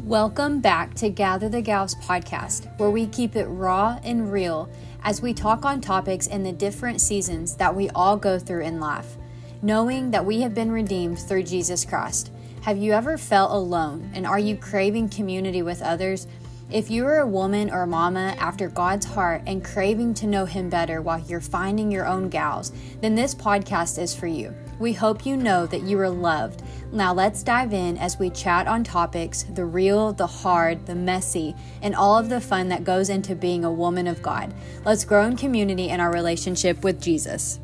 Welcome back to Gather the Gals podcast, where we keep it raw and real as we talk on topics in the different seasons that we all go through in life, knowing that we have been redeemed through Jesus Christ. Have you ever felt alone, and are you craving community with others? If you are a woman or a mama after God's heart and craving to know Him better while you're finding your own gals, then this podcast is for you. We hope you know that you are loved. Now let's dive in as we chat on topics, the real, the hard, the messy, and all of the fun that goes into being a woman of God. Let's grow in community in our relationship with Jesus.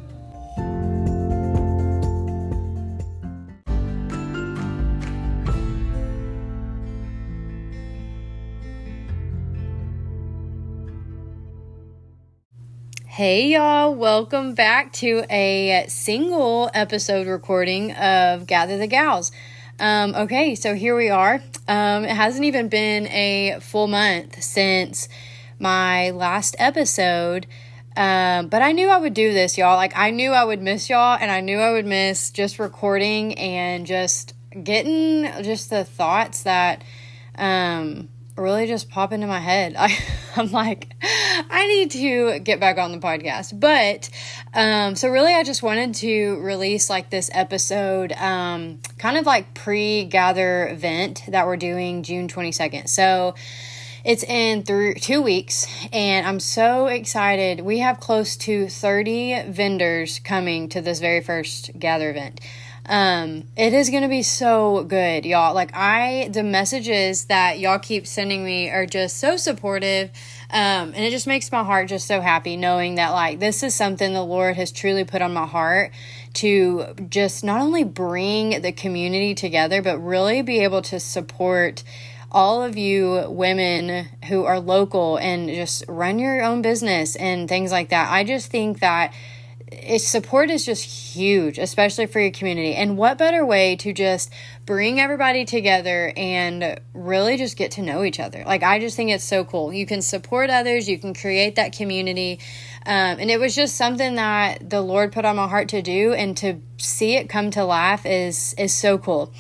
Hey y'all, welcome back to a single episode recording of Gather the Gals. Okay, so here we are. It hasn't even been a full month since my last episode, but I knew I would do this, y'all. I knew I would miss y'all, and I knew I would miss just recording and just getting just the thoughts that really just pop into my head. I'm like, I need to get back on the podcast. But, so really I just wanted to release this episode, kind of pre-gather event that we're doing June 22nd. So it's in 2 weeks, and I'm so excited. We have close to 30 vendors coming to this very first gather event. It is going to be so good, y'all. The messages that y'all keep sending me are just so supportive. And it just makes my heart just so happy knowing that this is something the Lord has truly put on my heart to just not only bring the community together, but really be able to support all of you women who are local and just run your own business and things like that. I just think that support is just huge, especially for your community. And what better way to just bring everybody together and really just get to know each other. I just think it's so cool. You can support others, you can create that community. And it was just something that the Lord put on my heart to do, and to see it come to life is so cool.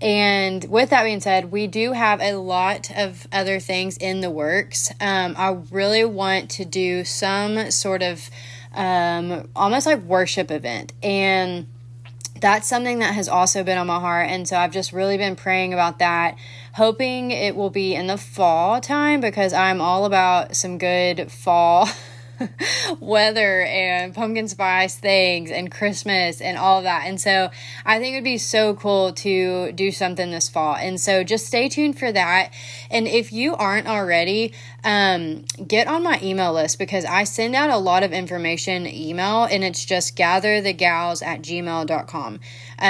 And with that being said, we do have a lot of other things in the works. I really want to do some sort of almost worship event, and that's something that has also been on my heart. And so I've just really been praying about that, hoping it will be in the fall time, because I'm all about some good fall weather and pumpkin spice things and Christmas and all of that. And so I think it would be so cool to do something this fall. And so just stay tuned for that. And if you aren't already, get on my email list, because I send out a lot of information email, and it's just gatherthegals@gmail.com.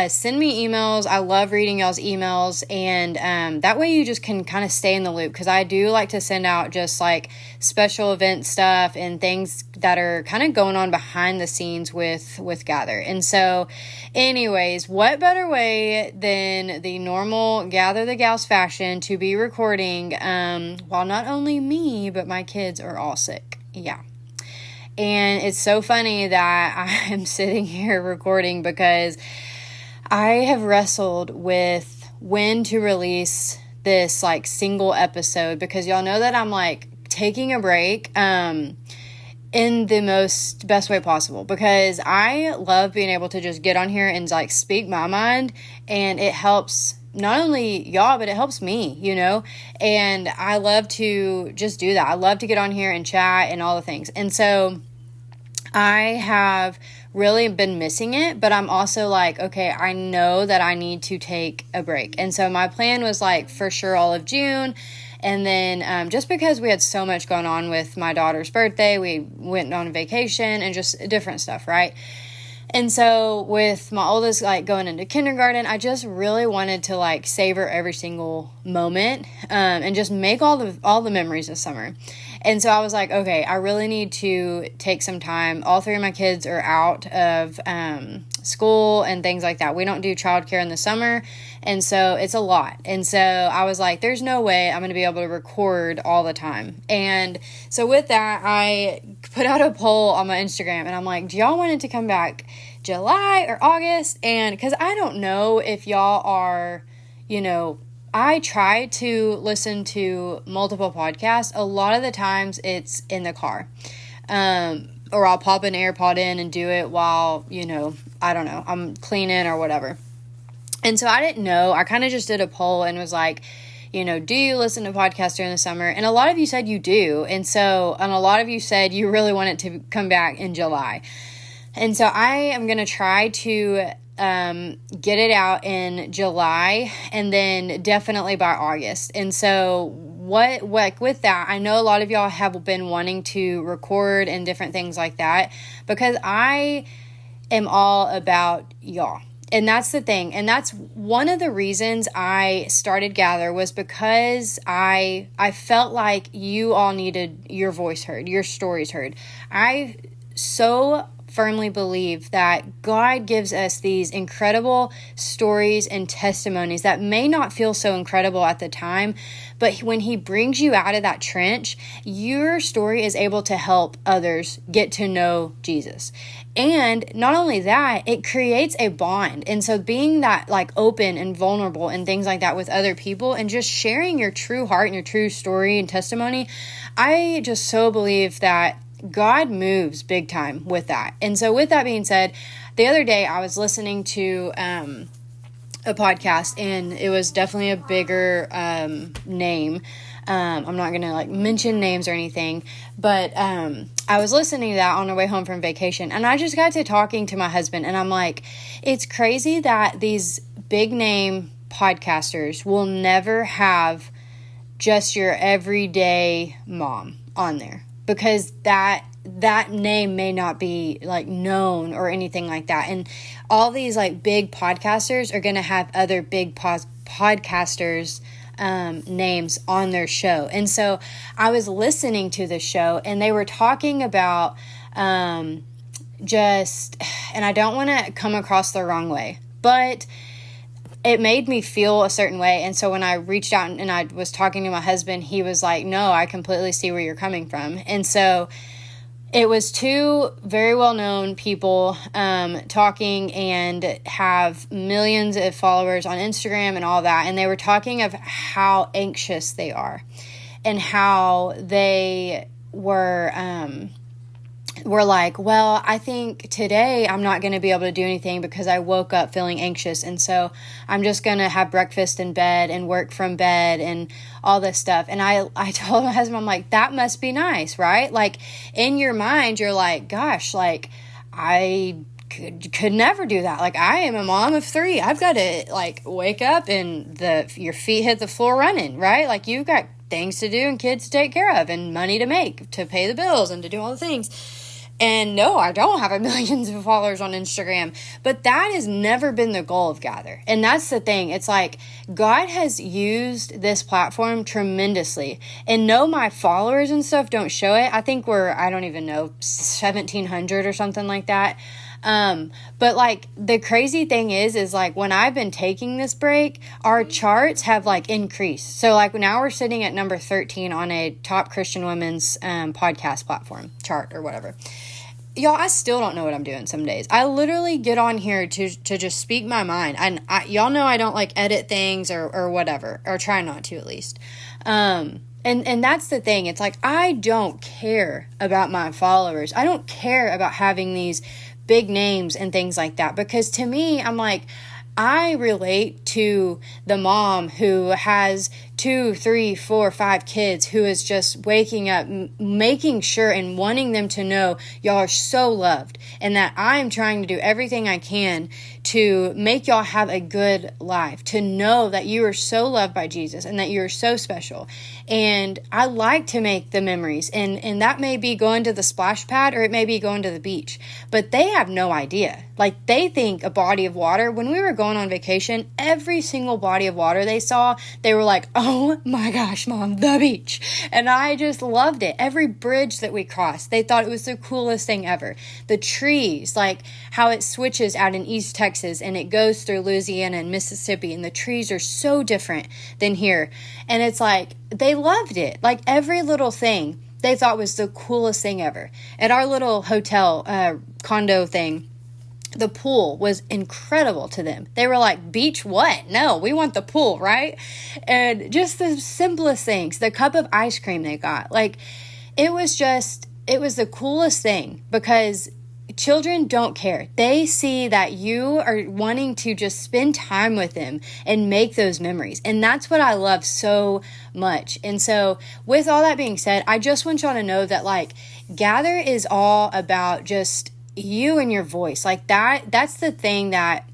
Send me emails. I love reading y'all's emails, and that way you just can kind of stay in the loop, because I do like to send out just special event stuff and things that are kind of going on behind the scenes with Gather. And so anyways, what better way than the normal Gather the Gals fashion to be recording while not only me, but my kids are all sick. Yeah. And it's so funny that I am sitting here recording, because I have wrestled with when to release this single episode, because y'all know that I'm taking a break in the best way possible, because I love being able to just get on here and speak my mind, and it helps not only y'all, but it helps me, and I love to just do that. I love to get on here and chat and all the things. And so I have really been missing it, but I'm also okay, I know that I need to take a break. And so my plan was for sure all of June. And then just because we had so much going on with my daughter's birthday, we went on a vacation and just different stuff, right? And so with my oldest going into kindergarten, I just really wanted to savor every single moment and just make all the memories this summer. And so I was okay, I really need to take some time. All three of my kids are out of school and things like that. We don't do childcare in the summer, and so it's a lot. And so I was there's no way I'm going to be able to record all the time. And so with that, I put out a poll on my Instagram, and I'm do y'all want it to come back July or August? And because I don't know if y'all are, I try to listen to multiple podcasts. A lot of the times it's in the car. Or I'll pop an AirPod in and do it while, I don't know, I'm cleaning or whatever. And so I didn't know. I kind of just did a poll and was like, do you listen to podcasts during the summer? And a lot of you said you do. And a lot of you said you really want it to come back in July. And so I am going to try to get it out in July and then definitely by August. And so with that, I know a lot of y'all have been wanting to record and different things like that, because I am all about y'all. And that's the thing. And that's one of the reasons I started Gather, was because I felt like you all needed your voice heard, your stories heard. I so firmly believe that God gives us these incredible stories and testimonies that may not feel so incredible at the time, but when He brings you out of that trench, your story is able to help others get to know Jesus. And not only that, it creates a bond. And so being that open and vulnerable and things like that with other people, and just sharing your true heart and your true story and testimony, I just so believe that God moves big time with that. And so with that being said, the other day I was listening to a podcast, and it was definitely a bigger name. I'm not going to mention names or anything, but I was listening to that on our way home from vacation, and I just got to talking to my husband, and I'm like, it's crazy that these big name podcasters will never have just your everyday mom on there, because that name may not be known or anything like that. And all these big podcasters are going to have other big podcasters names on their show. And so I was listening to the show, and they were talking about and I don't want to come across the wrong way, but it made me feel a certain way. And so when I reached out and I was talking to my husband, he was like, no, I completely see where you're coming from. And so it was two very well-known people talking, and have millions of followers on Instagram and all that. And they were talking of how anxious they are, and how they were like, well, I think today I'm not going to be able to do anything because I woke up feeling anxious. And so I'm just going to have breakfast in bed and work from bed and all this stuff. And I told my husband, I'm like, that must be nice, right? In your mind, you're like, gosh, I could never do that. I am a mom of 3. I've got to wake up and your feet hit the floor running, right? You've got things to do and kids to take care of and money to make to pay the bills and to do all the things. And no, I don't have millions of followers on Instagram, but that has never been the goal of Gather. And that's the thing. It's God has used this platform tremendously, and no, my followers and stuff don't show it. I think I don't even know, 1,700 or something like that. But the crazy thing is when I've been taking this break, our charts have increased. So now we're sitting at number 13 on a top Christian women's podcast platform chart or whatever. Y'all, I still don't know what I'm doing some days. I literally get on here to just speak my mind. And y'all know I don't edit things or whatever, or try not to at least. And that's the thing. It's I don't care about my followers. I don't care about having these big names and things like that, because to me, I'm I relate to the mom who has 2, 3, 4, 5 kids, who is just waking up, making sure and wanting them to know y'all are so loved, and that I'm trying to do everything I can to make y'all have a good life, to know that you are so loved by Jesus and that you're so special. And I like to make the memories, and that may be going to the splash pad, or it may be going to the beach, but they have no idea. They think a body of water. When we were going on vacation, every single body of water they saw, they were like, oh my gosh, Mom, the beach. And I just loved it. Every bridge that we crossed, they thought it was the coolest thing ever. The trees, how it switches out in East Texas and it goes through Louisiana and Mississippi, and the trees are so different than here. And it's they loved it. Every little thing they thought was the coolest thing ever. At our little hotel condo thing, The pool was incredible to them. They were like, beach what? No, we want the pool, right? And just the simplest things, the cup of ice cream they got. Like, it was the coolest thing, because children don't care. They see that you are wanting to just spend time with them and make those memories. And that's what I love so much. And so with all that being said, I just want y'all to know that, like, Gather is all about just you and your voice. Like, that's the thing that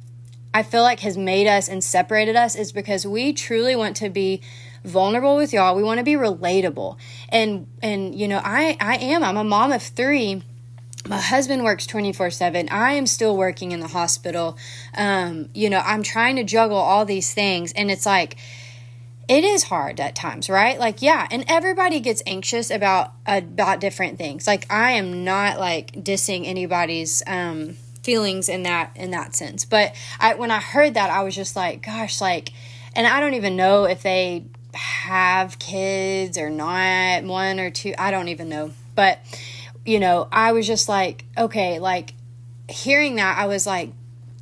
I feel like has made us and separated us, is because we truly want to be vulnerable with y'all. We want to be relatable. And I'm a mom of 3. My husband works 24/7. I am still working in the hospital. I'm trying to juggle all these things, and it's like, it is hard at times, right? Like, yeah, and everybody gets anxious about different things. Like, I am not like dissing anybody's feelings in that sense. But when I heard that, I was just like, gosh, like, and I don't even know if they have kids or not, 1 or 2, I don't even know. But, I was just like, okay, like, hearing that, I was like,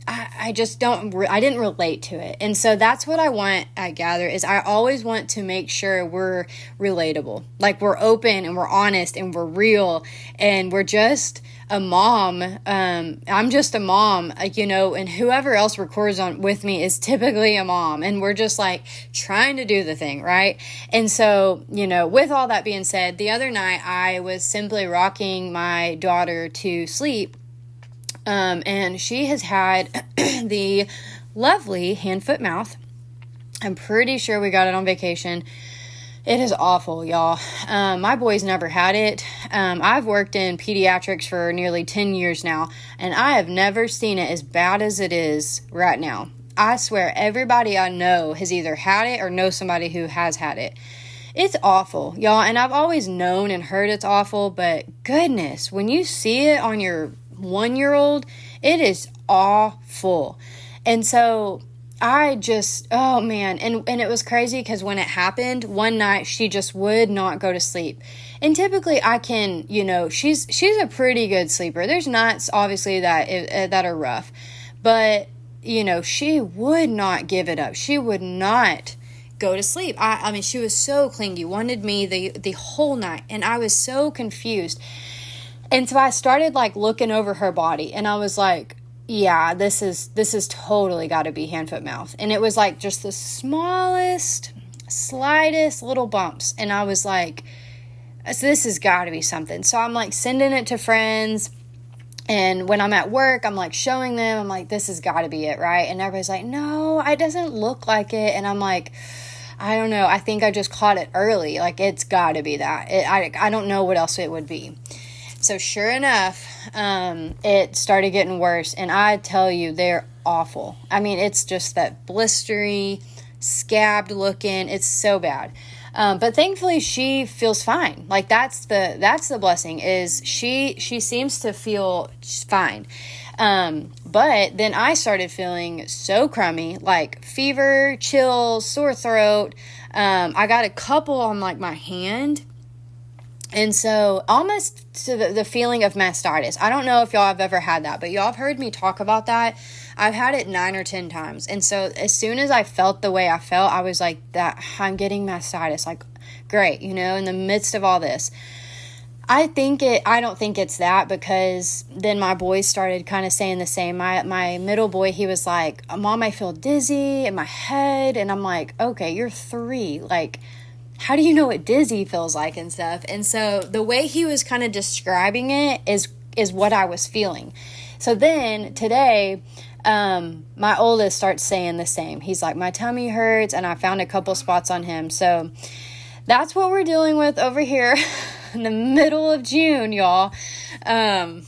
I didn't relate to it. And so that's what I want at Gather, is I always want to make sure we're relatable. Like, we're open and we're honest and we're real, and we're just a mom. I'm just a mom, and whoever else records with me is typically a mom, and we're just like trying to do the thing, right? And so, with all that being said, the other night I was simply rocking my daughter to sleep. And she has had the lovely hand, foot, mouth. I'm pretty sure we got it on vacation. It is awful, y'all. My boys never had it. I've worked in pediatrics for nearly 10 years now, and I have never seen it as bad as it is right now. I swear everybody I know has either had it or knows somebody who has had it. It's awful, y'all, and I've always known and heard it's awful, but goodness, when you see it on your 1-year-old, it is awful. And so I just, oh man, and it was crazy, because when it happened one night, she just would not go to sleep. And typically I can, she's a pretty good sleeper. There's nights obviously that are rough, but she would not give it up. She would not go to sleep. I mean, she was so clingy, wanted me the whole night, and I was so confused. And so I started like looking over her body, and I was like, yeah, this is totally got to be hand, foot, mouth. And it was like just the smallest, slightest little bumps. And I was like, this has got to be something. So I'm like sending it to friends. And when I'm at work, I'm like showing them, I'm like, this has got to be it, right? And everybody's like, no, it doesn't look like it. And I'm like, I don't know. I think I just caught it early. Like, it's got to be that. I don't know what else it would be. So sure enough, it started getting worse. And I tell you, they're awful. I mean, it's just that blistery, scabbed looking. It's so bad. But thankfully she feels fine. Like, that's the blessing, is she seems to feel fine. But then I started feeling so crummy, like fever, chills, sore throat. I got a couple on like my hand. And so almost to the feeling of mastitis. I don't know if y'all have ever had that, but y'all have heard me talk about that. I've had it 9 or 10 times. And so as soon as I felt the way I felt, I was like, that I'm getting mastitis. Like, great, in the midst of all this. I don't think it's that, because then my boys started kind of saying the same. My middle boy, he was like, Mom, I feel dizzy in my head. And I'm like, okay, you're 3. Like, how do you know what dizzy feels like and stuff? And so the way he was kind of describing it is what I was feeling. So then today, my oldest starts saying the same. He's like, my tummy hurts, and I found a couple spots on him. So that's what we're dealing with over here in the middle of June, y'all. I'm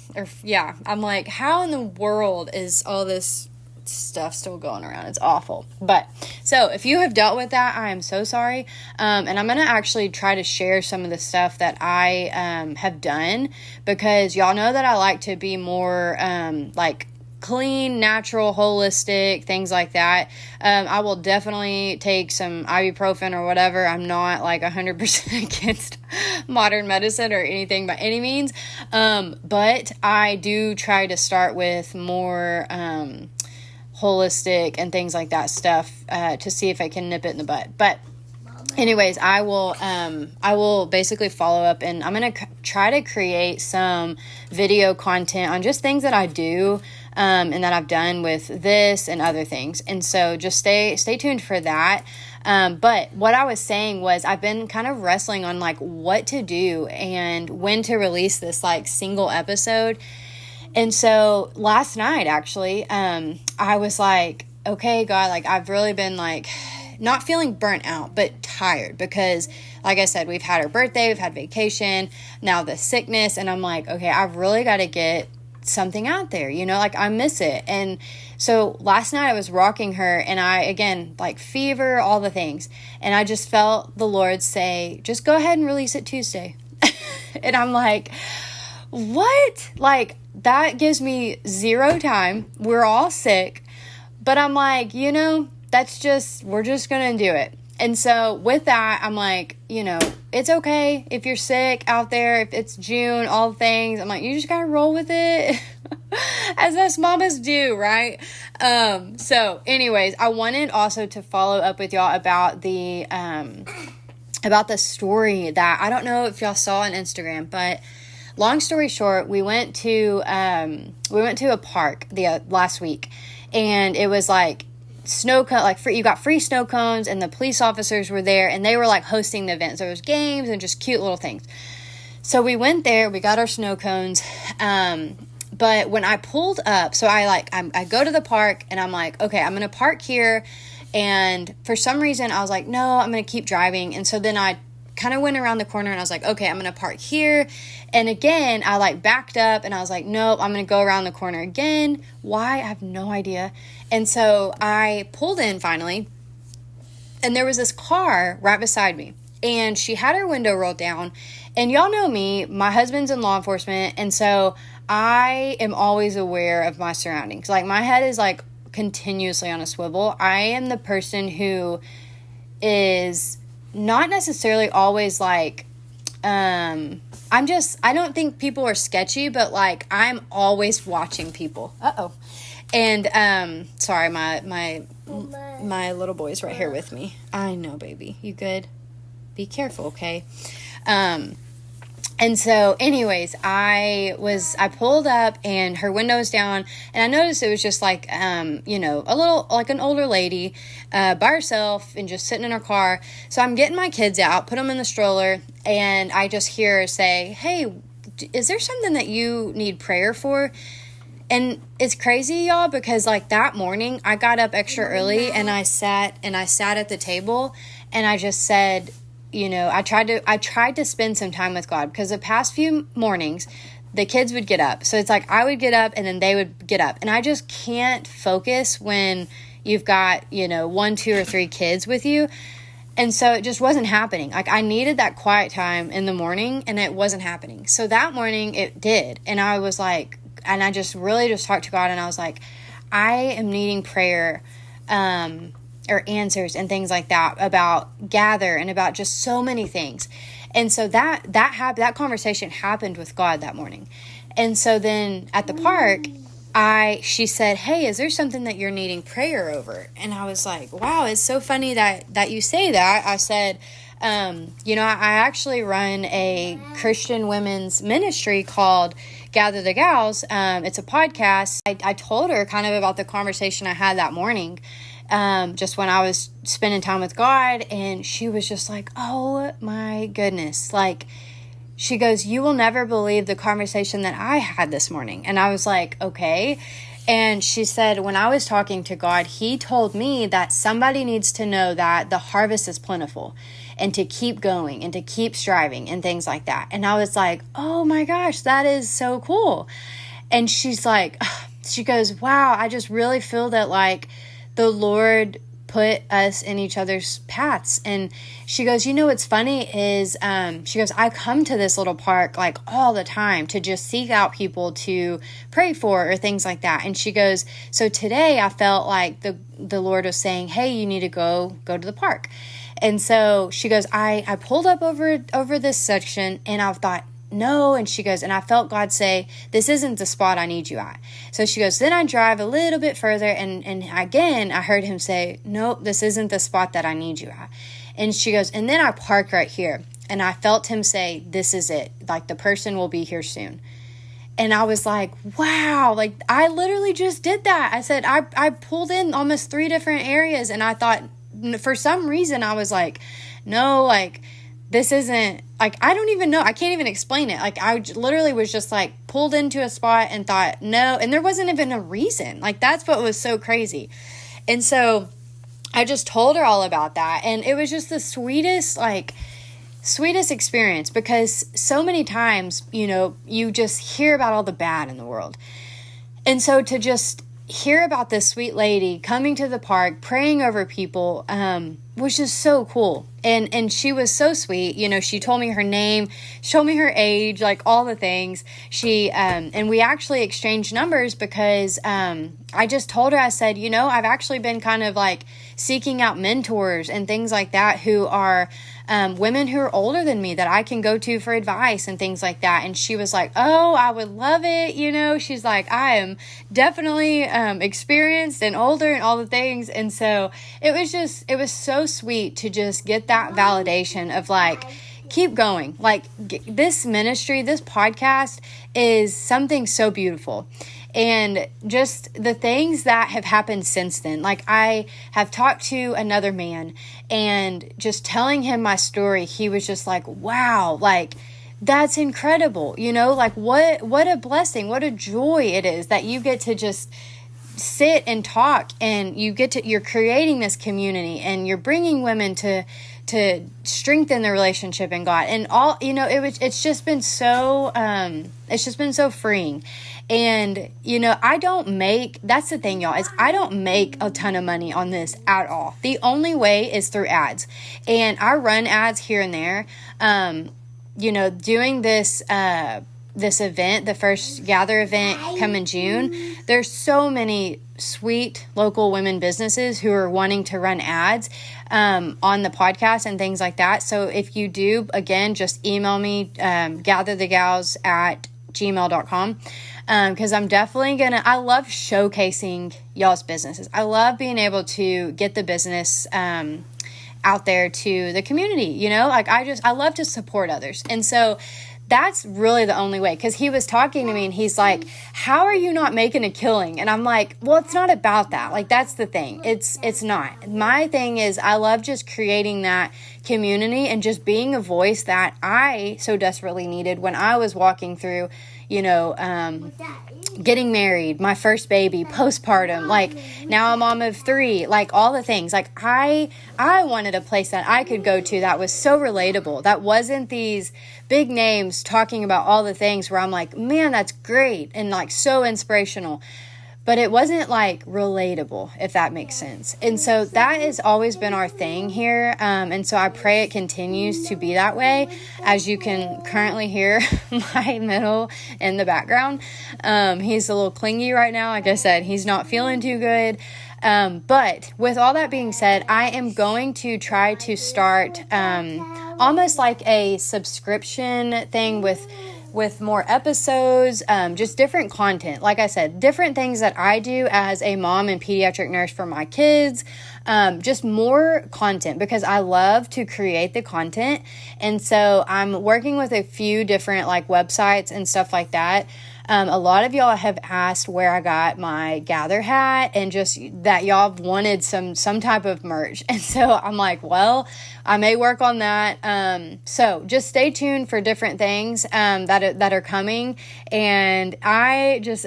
like, how in the world is all this stuff still going around? It's awful. But so if you have dealt with that, I am so sorry. And I'm going to actually try to share some of the stuff that I have done, because y'all know that I like to be more like clean, natural, holistic, things like that. I will definitely take some ibuprofen or whatever. I'm not like 100% against modern medicine or anything by any means. But I do try to start with more holistic and things like that stuff to see if I can nip it in the bud. But anyways, I will basically follow up, and I'm going to try to create some video content on just things that I do and that I've done with this and other things. And so just stay tuned for that. But what I was saying was I've been kind of wrestling on like what to do and when to release this like single episode. And so last night, actually, I was like, okay, God, like I've really been like not feeling burnt out, but tired because, like I said, we've had our birthday, we've had vacation, now the sickness, and I'm like, okay, I've really got to get something out there, like I miss it. And so last night I was rocking her, and I, again, like fever, all the things, and I just felt the Lord say, just go ahead and release it Tuesday. And I'm like, what? Like, that gives me zero time. We're all sick. But I'm like, we're just going to do it. And so with that, I'm like, it's okay if you're sick out there, if it's June, all the things. I'm like, you just got to roll with it as us mamas do, right? So anyways, I wanted also to follow up with y'all about the story that I don't know if y'all saw on Instagram, but long story short, we went to a park last week, and it was like snow cone, like you got free snow cones, and the police officers were there, and they were like hosting the event. So there was games and just cute little things. So we went there, we got our snow cones. But when I pulled up, so I go to the park, and I'm like, okay, I'm going to park here. And for some reason I was like, no, I'm going to keep driving. And so then I kind of went around the corner, and I was like, okay, I'm going to park here. And again, I like backed up, and I was like, nope, I'm going to go around the corner again. Why? I have no idea. And so I pulled in finally, and there was this car right beside me, and she had her window rolled down. And y'all know me, my husband's in law enforcement, and so I am always aware of my surroundings. Like, my head is like continuously on a swivel. I am the person who is not necessarily always like, I don't think people are sketchy, but like I'm always watching people. And sorry, my little boy's right here with me. I know, baby. You good? Be careful, okay? And so anyways, I pulled up, and her window was down, and I noticed it was just like, a little, like an older lady, by herself and just sitting in her car. So I'm getting my kids out, put them in the stroller, and I just hear her say, hey, is there something that you need prayer for? And it's crazy, y'all, because like that morning I got up extra early, and I sat at the table, and I just said, I tried to spend some time with God, because the past few mornings the kids would get up. So it's like I would get up, and then they would get up, and I just can't focus when you've got, 1, 2, or 3 kids with you. And so it just wasn't happening. Like, I needed that quiet time in the morning, and it wasn't happening. So that morning it did. And I was like, and I just really just talked to God, and I was like, I am needing prayer, or answers and things like that about Gather and about just so many things. And so that conversation happened with God that morning. And so then at the park, she said, hey, is there something that you're needing prayer over? And I was like, wow, it's so funny that you say that. I said, I actually run a Christian women's ministry called Gather the Gals. It's a podcast. I told her kind of about the conversation I had that morning, just when I was spending time with God, and she was just like, oh my goodness. Like, she goes, you will never believe the conversation that I had this morning. And I was like, okay. And she said, when I was talking to God, he told me that somebody needs to know that the harvest is plentiful, and to keep going and to keep striving and things like that. And I was like, oh my gosh, that is so cool. And she's like, she goes, wow, I just really feel that like the Lord put us in each other's paths. And she goes, what's funny is, she goes, I come to this little park like all the time to just seek out people to pray for or things like that. And she goes, so today I felt like the Lord was saying, hey, you need to go to the park. And so she goes, I pulled up over this section, and I thought, no. And she goes, and I felt God say, this isn't the spot I need you at. So she goes, then I drive a little bit further, and again, I heard him say, nope, this isn't the spot that I need you at. And she goes, and then I park right here. And I felt him say, this is it. Like, the person will be here soon. And I was like, wow, like, I literally just did that. I said, I pulled in almost 3 different areas, and I thought, for some reason, I was like, no, like, this isn't, like, I don't even know. I can't even explain it. Like, I literally was just like pulled into a spot and thought, no. And there wasn't even a reason. Like, that's what was so crazy. And so I just told her all about that. And it was just the sweetest experience, because so many times, you just hear about all the bad in the world. And so to just hear about this sweet lady coming to the park, praying over people, was just so cool. And she was so sweet. She told me her name, showed me her age, like all the things. She, and we actually exchanged numbers because, I just told her, I said, I've actually been kind of like seeking out mentors and things like that who are, women who are older than me that I can go to for advice and things like that. And she was like, oh, I would love it. She's like, I am definitely, experienced and older and all the things. And so it was so sweet to just get that validation of like, keep going. Like, this ministry, this podcast is something so beautiful. And just the things that have happened since then. Like, I have talked to another man, and just telling him my story, he was just like, wow, like, that's incredible. Like, what a blessing, what a joy it is that you get to just sit and talk, and you're creating this community, and you're bringing women to strengthen the relationship in God, and all, it's just been so freeing. And, that's the thing, y'all, is I don't make a ton of money on this at all. The only way is through ads, and I run ads here and there. Doing this event, the first Gather event come in June, there's so many sweet local women businesses who are wanting to run ads on the podcast and things like that. So if you do, again, just email me, gatherthegals@gmail.com. Because I'm definitely I love showcasing y'all's businesses. I love being able to get the business out there to the community, like I love to support others. And so that's really the only way, because he was talking to me and he's like, how are you not making a killing? And I'm like, well, it's not about that. Like, that's the thing. It's not. My thing is, I love just creating that community and just being a voice that I so desperately needed when I was walking through, getting married, my first baby, postpartum, like now I'm mom of 3, like all the things. Like I wanted a place that I could go to that was so relatable, that wasn't these big names talking about all the things where I'm like, man, that's great and like so inspirational, but it wasn't like relatable, if that makes sense. And so that has always been our thing here. And so I pray it continues to be that way. As you can currently hear my Minno in the background. He's a little clingy right now. Like I said, he's not feeling too good. But with all that being said, I am going to try to start almost like a subscription thing with more episodes, just different content. Like I said, different things that I do as a mom and pediatric nurse for my kids, just more content, because I love to create the content. And so I'm working with a few different like websites and stuff like that. A lot of y'all have asked where I got my Gather hat, and just that y'all wanted some type of merch. And so I'm like, well, I may work on that. So just stay tuned for different things that are coming. And I just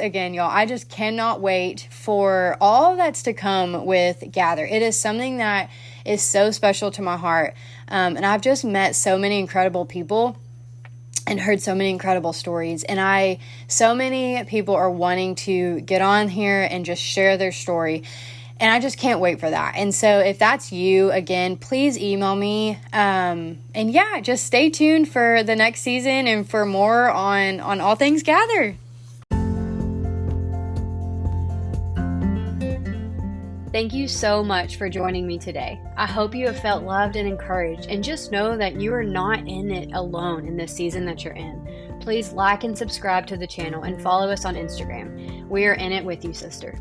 cannot wait for all that's to come with Gather. It is something that is so special to my heart. And I've just met so many incredible people and heard so many incredible stories. And so many people are wanting to get on here and just share their story. And I just can't wait for that. And so if that's you, again, please email me. And yeah, just stay tuned for the next season and for more on All Things Gather. Thank you so much for joining me today. I hope you have felt loved and encouraged, and just know that you are not in it alone in this season that you're in. Please like and subscribe to the channel and follow us on Instagram. We are in it with you, sister.